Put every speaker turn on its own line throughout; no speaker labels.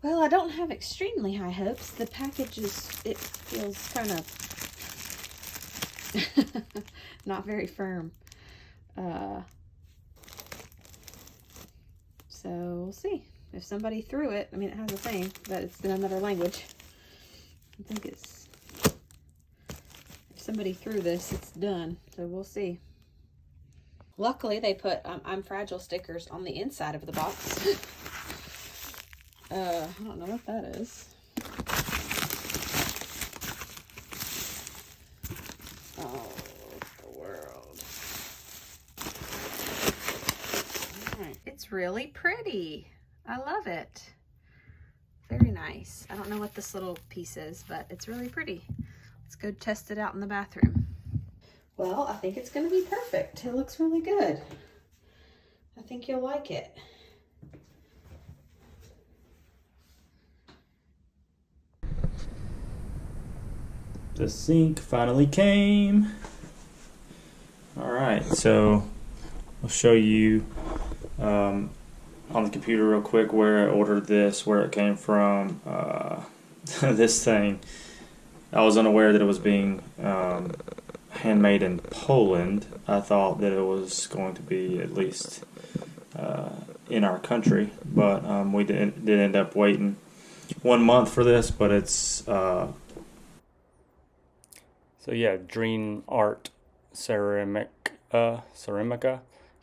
Well, I don't have extremely high hopes. The package it feels kind of not very firm. So we'll see. If somebody threw it, I mean, it has a thing, but it's in another language. I think if somebody threw this, it's done. So we'll see. Luckily, they put I'm Fragile stickers on the inside of the box. I don't know what that is. Oh, the world. All right. It's really pretty. I love it. Very nice. I don't know what this little piece is, but it's really pretty. Let's go test it out in the bathroom. Well, I think it's going to be perfect. It looks really good. I think you'll like it.
The sink finally came. All right, so I'll show you on the computer real quick where I ordered this, where it came from. This thing, I was unaware that it was being handmade in Poland. I thought that it was going to be at least in our country, but we did end up waiting 1 month for this, but it's so yeah, Dream Art Ceramica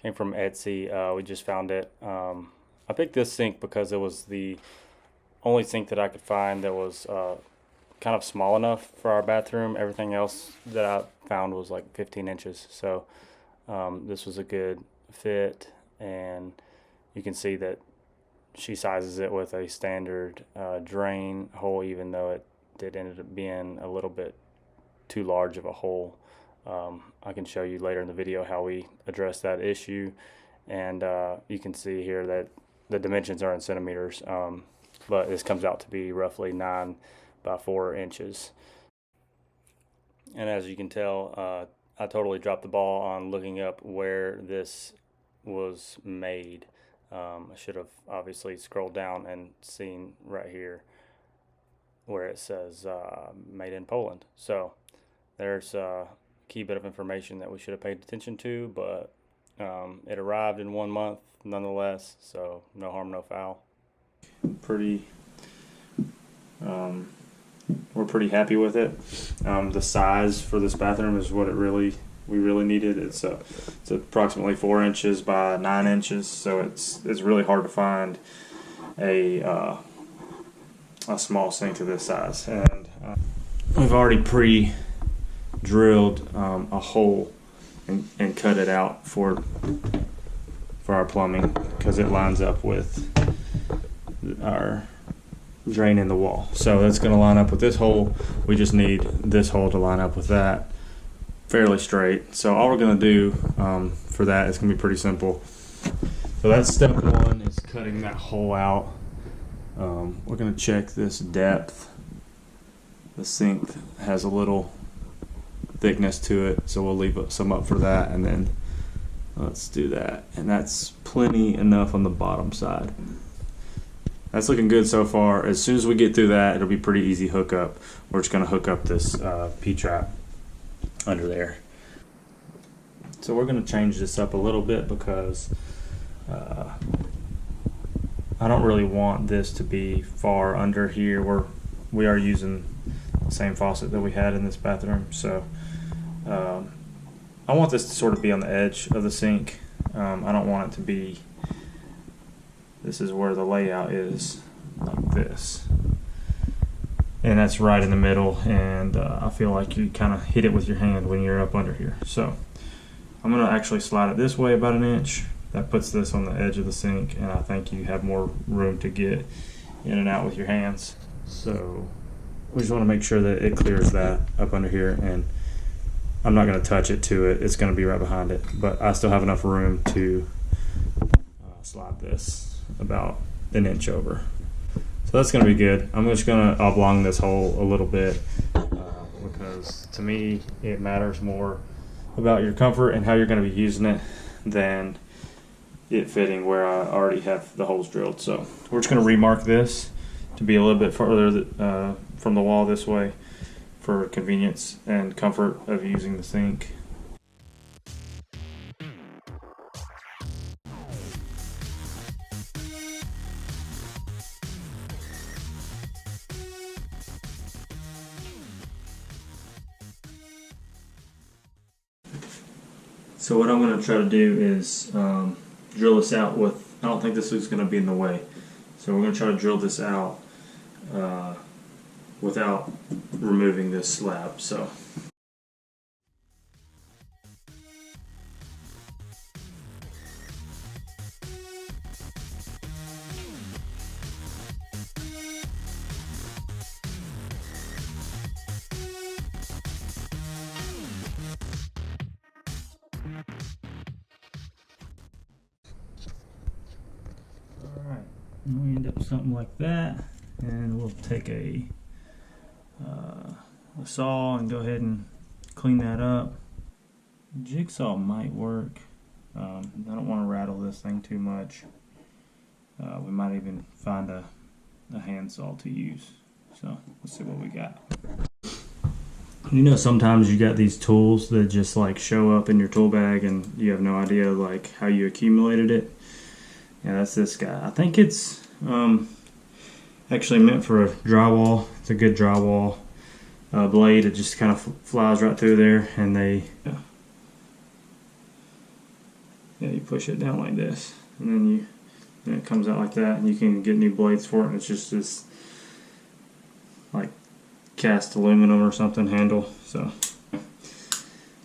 came from Etsy. We just found it. I picked this sink because it was the only sink that I could find that was kind of small enough for our bathroom. Everything else that I found was like 15 inches. So this was a good fit, and you can see that she sizes it with a standard drain hole, even though it did end up being a little bit too large of a hole. I can show you later in the video how we address that issue, and you can see here that the dimensions are in centimeters, but this comes out to be roughly 9 by 4 inches. And as you can tell, I totally dropped the ball on looking up where this was made. I should have obviously scrolled down and seen right here where it says made in Poland. So there's a key bit of information that we should have paid attention to, but it arrived in 1 month nonetheless, so no harm, no foul. We're pretty happy with it. The size for this bathroom is what we really needed. It's approximately 4 inches by 9 inches, so it's really hard to find a small sink of this size. And we've already pre-drilled a hole and cut it out for our plumbing, because it lines up with our drain in the wall. So that's going to line up with this hole. We just need this hole to line up with that fairly straight. So all we're going to do for that is going to be pretty simple. So that's step one, is cutting that hole out. We're going to check this depth. The sink has a little thickness to it, so we'll leave some up for that, and then let's do that. And that's plenty enough on the bottom side. That's looking good so far. As soon as we get through that, it'll be pretty easy hookup. We're just going to hook up this P-trap under there. So we're going to change this up a little bit, because I don't really want this to be far under here. We are using the same faucet that we had in this bathroom, so I want this to sort of be on the edge of the sink. I don't want it to be, this is where the layout is, like this. And that's right in the middle, and I feel like you kind of hit it with your hand when you're up under here. So I'm going to actually slide it this way about 1 inch. That puts this on the edge of the sink, and I think you have more room to get in and out with your hands. So we just want to make sure that it clears that up under here, and I'm not going to touch it to it. It's going to be right behind it, but I still have enough room to slide this about 1 inch over. So that's going to be good. I'm just going to oblong this hole a little bit, because to me it matters more about your comfort and how you're going to be using it than it fitting where I already have the holes drilled. So we're just going to remark this to be a little bit further from the wall this way for convenience and comfort of using the sink. So what I'm going to try to do is drill this out with, I don't think this is going to be in the way. So we're going to try to drill this out without removing this slab. So. Alright, we end up with something like that, and we'll take a saw and go ahead and clean that up. Jigsaw might work. I don't want to rattle this thing too much. We might even find a handsaw to use. So let's see what we got. You know, sometimes you got these tools that just like show up in your tool bag and you have no idea like how you accumulated it. Yeah, that's this guy. I think it's actually meant for a drywall. It's a good drywall blade. It just kind of flies right through there, and you push it down like this, and then it comes out like that, and you can get new blades for it. And it's just this like cast aluminum or something handle. So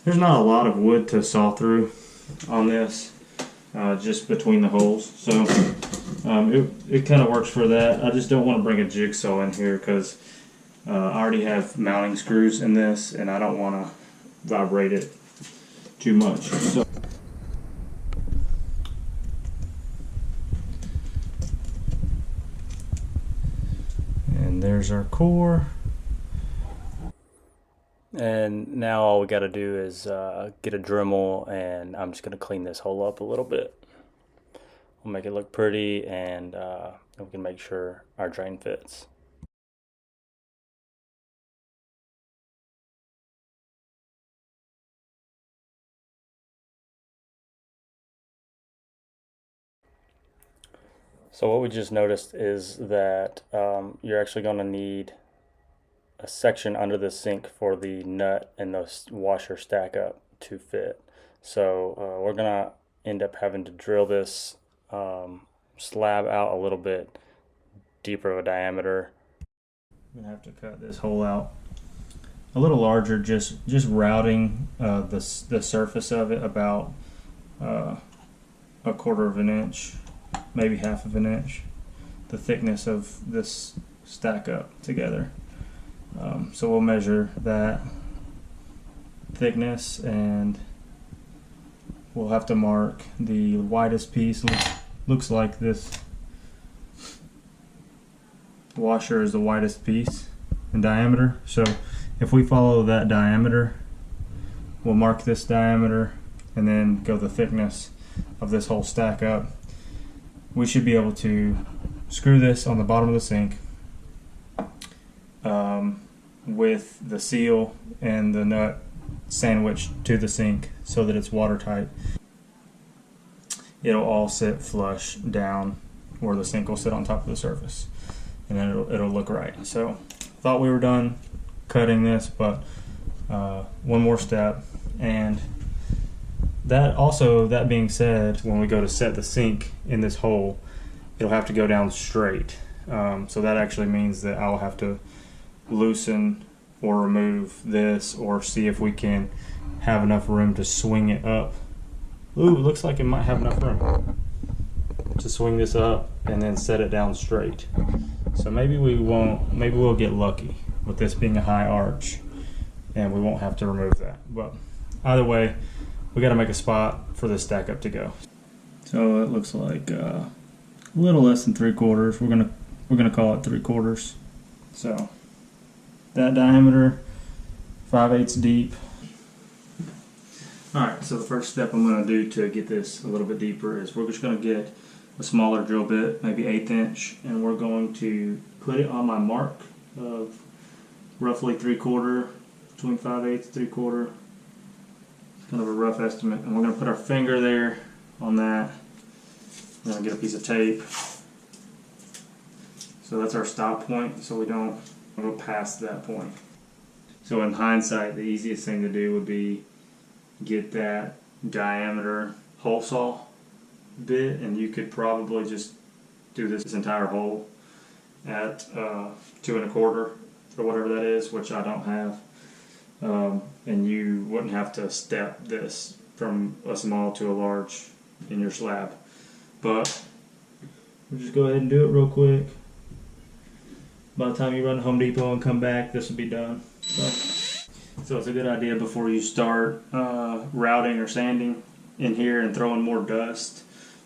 there's not a lot of wood to saw through on this, just between the holes. So it kind of works for that. I just don't want to bring a jigsaw in here because I already have mounting screws in this, and I don't want to vibrate it too much. So. And there's our core. And now all we got to do is get a Dremel, and I'm just going to clean this hole up a little bit. We'll make it look pretty, and we can make sure our drain fits. So what we just noticed is that you're actually going to need a section under the sink for the nut and the washer stack up to fit. So we're gonna end up having to drill this slab out a little bit deeper of a diameter. I'm gonna have to cut this hole out a little larger, just routing the surface of it about a 1/4 of an inch, maybe 1/2 of an inch, the thickness of this stack up together. So we'll measure that thickness, and we'll have to mark the widest piece. Looks like this washer is the widest piece in diameter. So if we follow that diameter, we'll mark this diameter and then go the thickness of this whole stack up. We should be able to screw this on the bottom of the sink with the seal and the nut sandwiched to the sink so that it's watertight. It'll all sit flush down where the sink will sit on top of the surface, and then it'll look right. So thought we were done cutting this, but one more step. And that being said, when we go to set the sink in this hole, it'll have to go down straight. So that actually means that I'll have to loosen or remove this, or see if we can have enough room to swing it up. Ooh, it looks like it might have enough room to swing this up and then set it down straight. So maybe we'll get lucky with this being a high arch and we won't have to remove that. But either way, we got to make a spot for this stack up to go. So it looks like a little less than 3/4. We're gonna call it 3/4. So that diameter, 5/8 deep. Alright, so the first step I'm going to do to get this a little bit deeper is we're just going to get a smaller drill bit, maybe 1/8 inch, and we're going to put it on my mark of roughly 3/4, between 5/8 and 3/4. It's kind of a rough estimate. And we're going to put our finger there on that. We're going to get a piece of tape. So that's our stop point, so we don't go past that point. So in hindsight, the easiest thing to do would be get that diameter hole saw bit, and you could probably just do this entire hole at 2 1/4 or whatever that is, which I don't have, and you wouldn't have to step this from a small to a large in your slab. But we'll just go ahead and do it real quick. By the time you run to Home Depot and come back, this will be done. So it's a good idea before you start routing or sanding in here and throwing more dust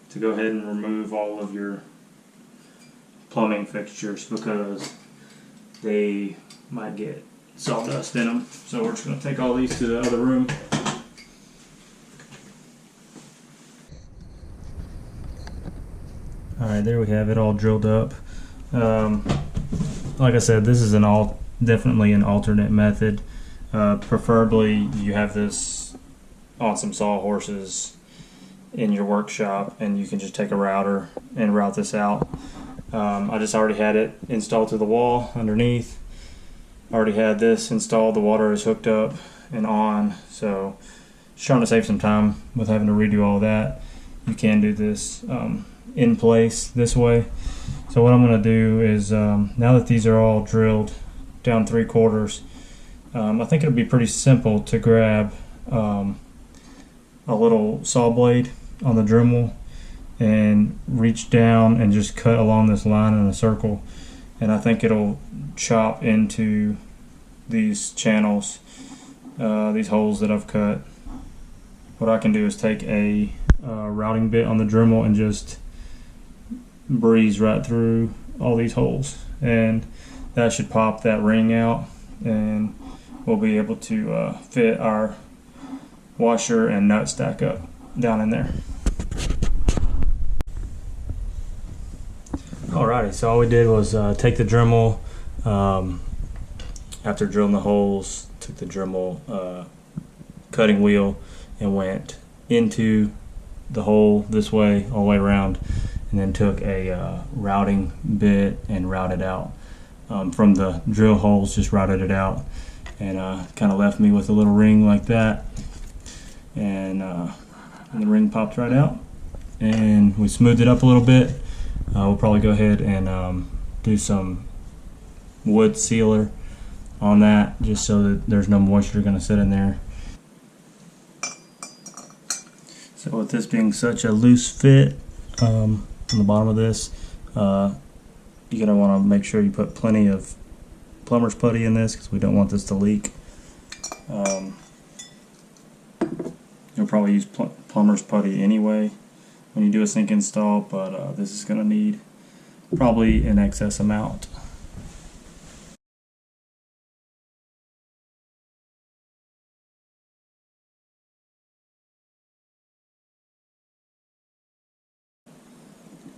to go ahead and remove all of your plumbing fixtures, because they might get sawdust in them. So we're just going to take all these to the other room. Alright, there we have it all drilled up. Like I said, this is definitely an alternate method. Preferably you have this on some sawhorses in your workshop, and you can just take a router and route this out. I just already had it installed to the wall underneath. Already had this installed, the water is hooked up and on, so just trying to save some time with having to redo all that. You can do this in place this way. So what I'm going to do is, now that these are all drilled down 3/4, I think it'll be pretty simple to grab a little saw blade on the Dremel and reach down and just cut along this line in a circle, and I think it'll chop into these channels, these holes that I've cut. What I can do is take a routing bit on the Dremel and just breeze right through all these holes, and that should pop that ring out, and we'll be able to fit our washer and nut stack up down in there. Alrighty, so all we did was take the Dremel, after drilling the holes, took the Dremel cutting wheel and went into the hole this way, all the way around, and then took a routing bit and routed out from the drill holes, just routed it out, and kind of left me with a little ring like that, and the ring popped right out, and we smoothed it up a little bit. We'll probably go ahead and do some wood sealer on that, just so that there's no moisture going to sit in there. So with this being such a loose fit on the bottom of this, you're going to want to make sure you put plenty of plumber's putty in this, because we don't want this to leak. You'll probably use plumber's putty anyway when you do a sink install, but this is going to need probably an excess amount.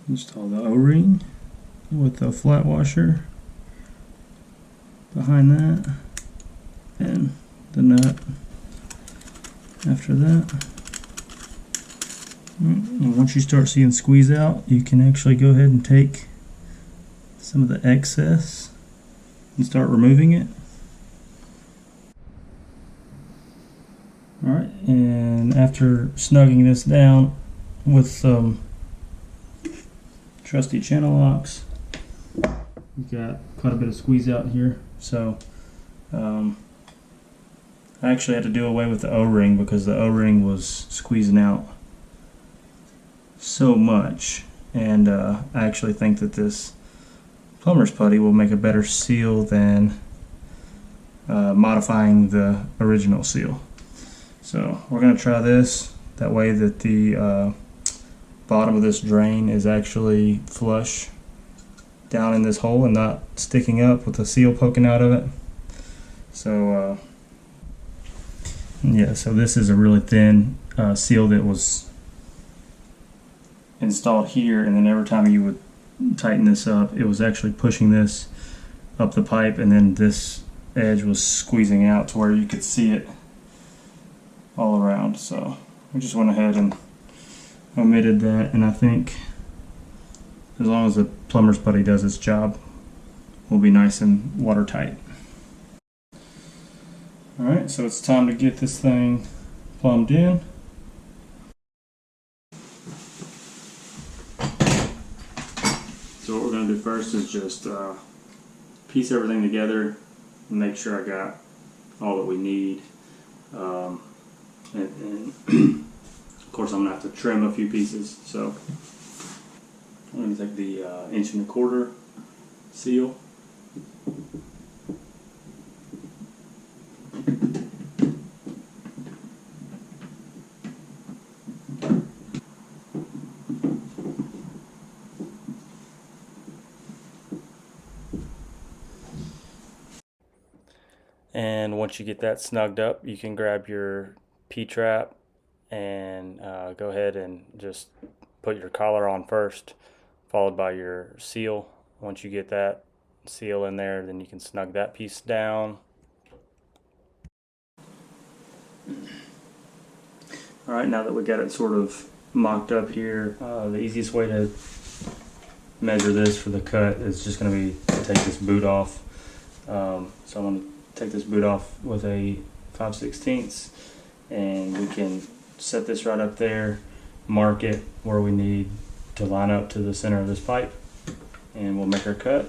Install the O-ring with the flat washer behind that, and the nut after that. And once you start seeing squeeze out, you can actually go ahead and take some of the excess and start removing it. Alright, and after snugging this down with some trusty channel locks, we've got quite a bit of squeeze out here, so I actually had to do away with the O-ring because the O-ring was squeezing out so much, and I actually think that this plumber's putty will make a better seal than modifying the original seal. So we're going to try this, that way that the bottom of this drain is actually flush down in this hole and not sticking up with the seal poking out of it. So yeah, so this is a really thin seal that was installed here, and then every time you would tighten this up, it was actually pushing this up the pipe, and then this edge was squeezing out to where you could see it all around. So we just went ahead and omitted that, and I think as long as the plumber's putty does its job, we'll be nice and watertight. Alright, so it's time to get this thing plumbed in. So what we're going to do first is just piece everything together and make sure I got all that we need. And of course I'm going to have to trim a few pieces. So I'm going to take the 1 1/4" seal. And once you get that snugged up, you can grab your P-trap and go ahead and just put your collar on first, followed by your seal. Once you get that seal in there, then you can snug that piece down. Alright, now that we got it sort of mocked up here, the easiest way to measure this for the cut is just going to be to take this boot off. So I'm going to take this boot off with a 5/16, and we can set this right up there, mark it where we need to line up to the center of this pipe, and we'll make our cut.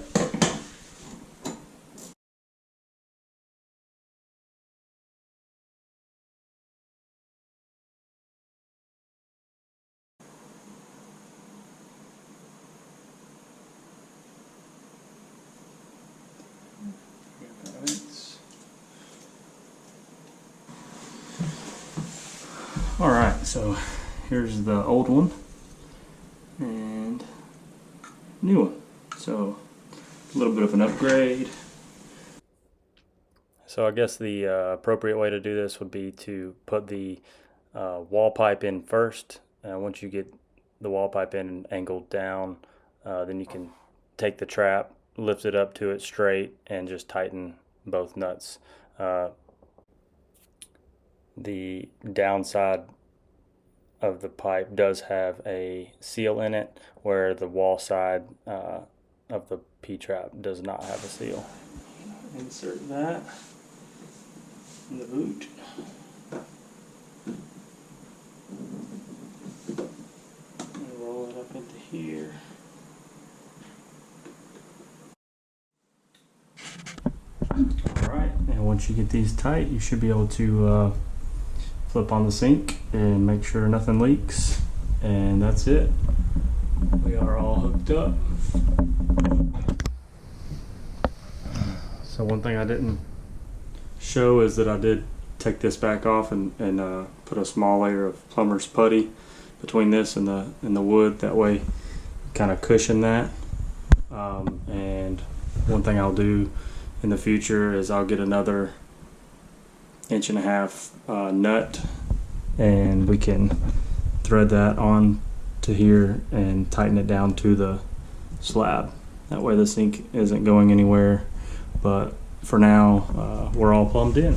Alright, so here's the old one and new one. So a little bit of an upgrade. So I guess the appropriate way to do this would be to put the wall pipe in first. Once you get the wall pipe in and angled down, then you can take the trap, lift it up to it straight, and just tighten both nuts. The downside of the pipe does have a seal in it, where the wall side of the P-trap does not have a seal. Insert that in the boot. And roll it up into here. Alright, and once you get these tight, you should be able to flip on the sink and make sure nothing leaks, and that's it. We are all hooked up. So one thing I didn't show is that I did take this back off and put a small layer of plumber's putty between this and the wood. That way kind of cushion that. And one thing I'll do in the future is I'll get another 1.5" nut, and we can thread that on to here and tighten it down to the slab. That way the sink isn't going anywhere, but for now we're all plumbed in.